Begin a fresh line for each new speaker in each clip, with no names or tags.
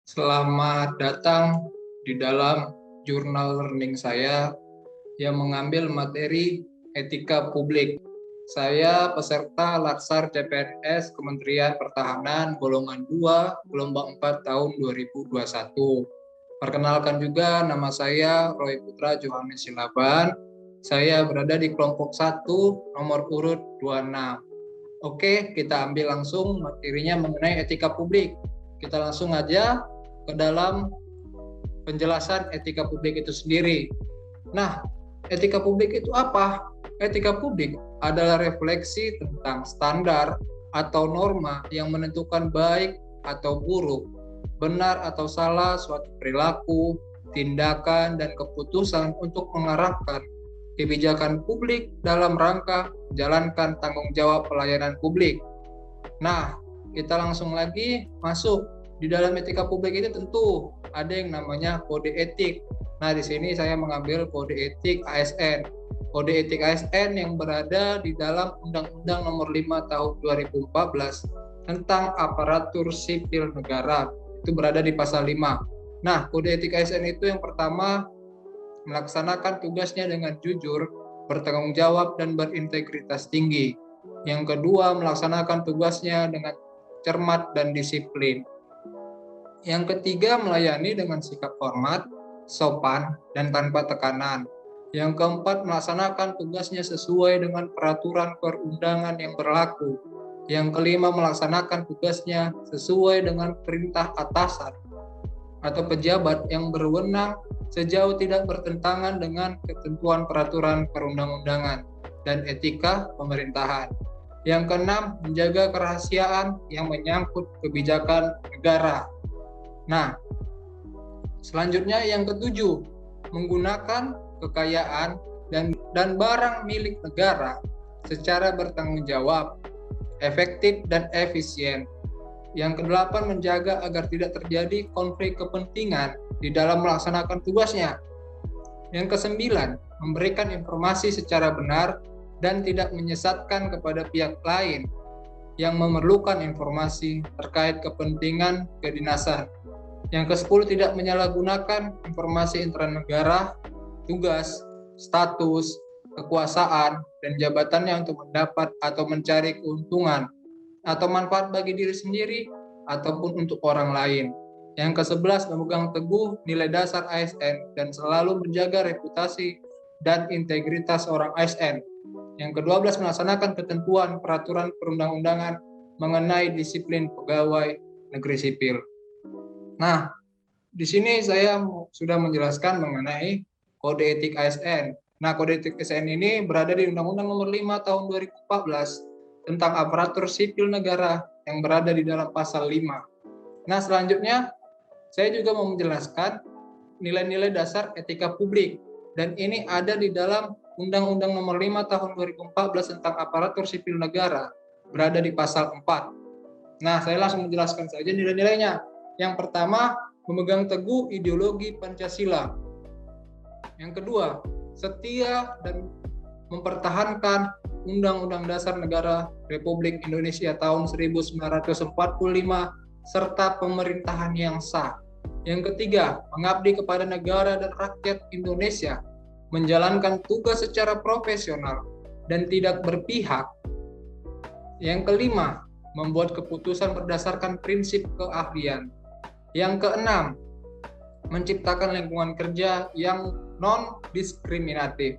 Selamat datang di dalam jurnal learning saya yang mengambil materi etika publik. Saya peserta Latsar CPNS Kementerian Pertahanan golongan 2, gelombang 4 tahun 2021. Perkenalkan juga, nama saya Roy Putra Johannes Silaban. Saya berada di kelompok 1, nomor urut 26. Oke, kita ambil langsung materinya mengenai etika publik. Kita langsung aja ke dalam penjelasan etika publik itu sendiri. Nah, etika publik itu apa? Etika publik adalah refleksi tentang standar atau norma yang menentukan baik atau buruk, benar atau salah suatu perilaku, tindakan, dan keputusan untuk mengarahkan kebijakan publik dalam rangka menjalankan tanggung jawab pelayanan publik. Nah, kita langsung lagi masuk. Di dalam etika publik ini tentu ada yang namanya kode etik. Nah, di sini saya mengambil kode etik ASN. Kode etik ASN yang berada di dalam Undang-Undang Nomor 5 Tahun 2014 tentang aparatur sipil negara. Itu berada di pasal 5. Nah, kode etik ASN itu yang pertama melaksanakan tugasnya dengan jujur, bertanggung jawab, dan berintegritas tinggi. Yang kedua, melaksanakan tugasnya dengan cermat dan disiplin. Yang ketiga, melayani dengan sikap hormat, sopan, dan tanpa tekanan. Yang keempat, melaksanakan tugasnya sesuai dengan peraturan perundangan yang berlaku. Yang kelima, melaksanakan tugasnya sesuai dengan perintah atasan atau pejabat yang berwenang sejauh tidak bertentangan dengan ketentuan peraturan perundang-undangan dan etika pemerintahan. Yang keenam, menjaga kerahasiaan yang menyangkut kebijakan negara. Nah, selanjutnya yang ketujuh, menggunakan kekayaan dan barang milik negara secara bertanggung jawab, efektif, dan efisien. Yang kedelapan, menjaga agar tidak terjadi konflik kepentingan di dalam melaksanakan tugasnya. Yang kesembilan, memberikan informasi secara benar dan tidak menyesatkan kepada pihak lain yang memerlukan informasi terkait kepentingan kedinasan. Yang ke-10, tidak menyalahgunakan informasi intranegara, tugas, status, kekuasaan, dan jabatannya untuk mendapat atau mencari keuntungan atau manfaat bagi diri sendiri ataupun untuk orang lain. Yang ke-11, memegang teguh nilai dasar ASN dan selalu menjaga reputasi dan integritas orang ASN. Yang ke-12, melaksanakan ketentuan peraturan perundang-undangan mengenai disiplin pegawai negeri sipil. Nah, di sini saya sudah menjelaskan mengenai kode etik ASN. Nah, kode etik ASN ini berada di Undang-Undang Nomor 5 Tahun 2014 tentang aparatur sipil negara yang berada di dalam pasal 5. Nah, selanjutnya saya juga mau menjelaskan nilai-nilai dasar etika publik, dan ini ada di dalam Undang-Undang Nomor 5 Tahun 2014 tentang aparatur sipil negara, berada di pasal 4. Nah, saya langsung menjelaskan saja nilai-nilainya. Yang pertama, memegang teguh ideologi Pancasila. Yang kedua, setia dan mempertahankan Undang-Undang Dasar Negara Republik Indonesia tahun 1945 serta pemerintahan yang sah. Yang ketiga, mengabdi kepada negara dan rakyat Indonesia, menjalankan tugas secara profesional dan tidak berpihak. Yang kelima, membuat keputusan berdasarkan prinsip keahlian. Yang keenam, menciptakan lingkungan kerja yang non-diskriminatif.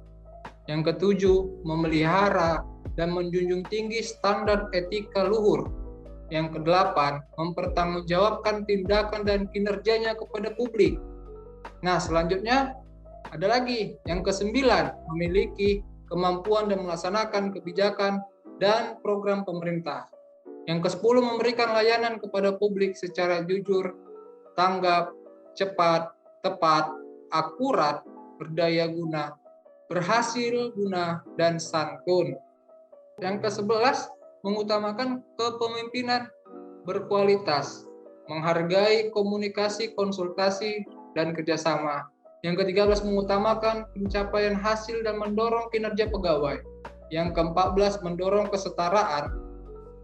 Yang ketujuh, memelihara dan menjunjung tinggi standar etika luhur. Yang kedelapan, mempertanggungjawabkan tindakan dan kinerjanya kepada publik. Nah, selanjutnya ada lagi. Yang kesembilan, memiliki kemampuan dan melaksanakan kebijakan dan program pemerintah. Yang ke-10, memberikan layanan kepada publik secara jujur, tanggap, cepat, tepat, akurat, berdaya guna, berhasil guna, dan santun. Yang ke-11, mengutamakan kepemimpinan berkualitas, menghargai komunikasi, konsultasi, dan kerjasama. Yang ke-13, mengutamakan pencapaian hasil dan mendorong kinerja pegawai. Yang ke-14, mendorong kesetaraan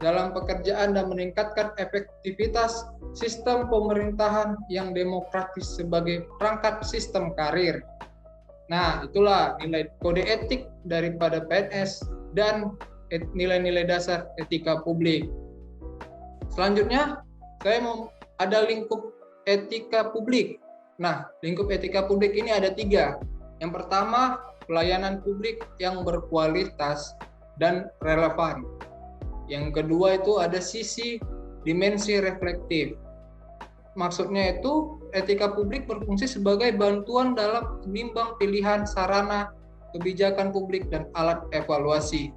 dalam pekerjaan dan meningkatkan efektivitas sistem pemerintahan yang demokratis sebagai perangkat sistem karir. Nah, itulah nilai kode etik daripada PNS dan nilai-nilai dasar etika publik. Selanjutnya, saya mau ada lingkup etika publik. Nah, lingkup etika publik ini ada 3. Yang pertama, pelayanan publik yang berkualitas dan relevan. Yang kedua itu ada sisi dimensi reflektif. Maksudnya itu etika publik berfungsi sebagai bantuan dalam menimbang pilihan sarana, kebijakan publik, dan alat evaluasi.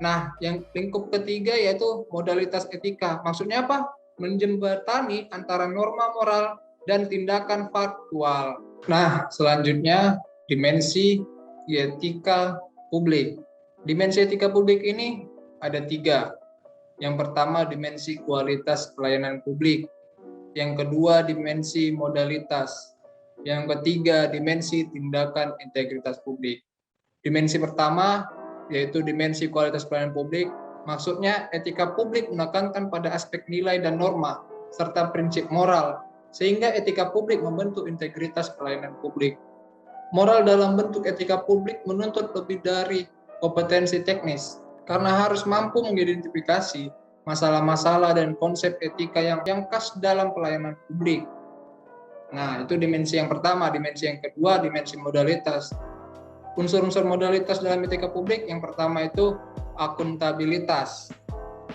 Nah, yang lingkup ketiga yaitu modalitas etika. Maksudnya apa? Menjembatani antara norma moral dan tindakan faktual. Nah, selanjutnya dimensi etika publik. Dimensi etika publik ini ada 3. Yang pertama, dimensi kualitas pelayanan publik. Yang kedua, dimensi modalitas. Yang ketiga, dimensi tindakan integritas publik. Dimensi pertama, yaitu dimensi kualitas pelayanan publik. Maksudnya, etika publik menekankan pada aspek nilai dan norma, serta prinsip moral, sehingga etika publik membentuk integritas pelayanan publik. Moral dalam bentuk etika publik menuntut lebih dari kompetensi teknis, karena harus mampu mengidentifikasi masalah-masalah dan konsep etika yang khas dalam pelayanan publik. Nah, itu dimensi yang pertama. Dimensi yang kedua, dimensi modalitas. Unsur-unsur modalitas dalam etika publik yang pertama itu akuntabilitas,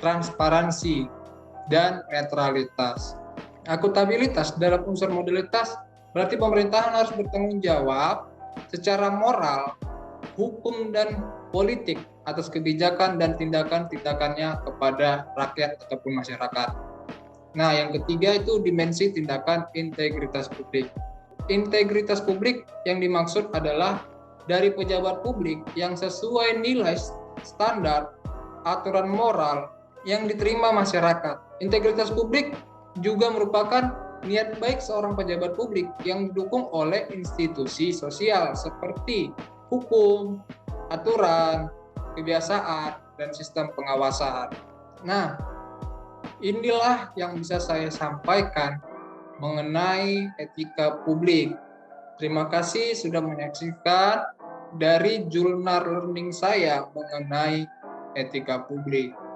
transparansi, dan netralitas. Akuntabilitas dalam unsur modalitas berarti pemerintahan harus bertanggung jawab secara moral, hukum, dan politik atas kebijakan dan tindakan-tindakannya kepada rakyat ataupun masyarakat. Nah, yang ketiga itu dimensi tindakan integritas publik. Integritas publik yang dimaksud adalah dari pejabat publik yang sesuai nilai standar aturan moral yang diterima masyarakat. Integritas publik juga merupakan niat baik seorang pejabat publik yang didukung oleh institusi sosial seperti hukum, aturan, kebiasaan, dan sistem pengawasan. Nah, inilah yang bisa saya sampaikan mengenai etika publik. Terima kasih sudah menyaksikan dari jurnal learning saya mengenai etika publik.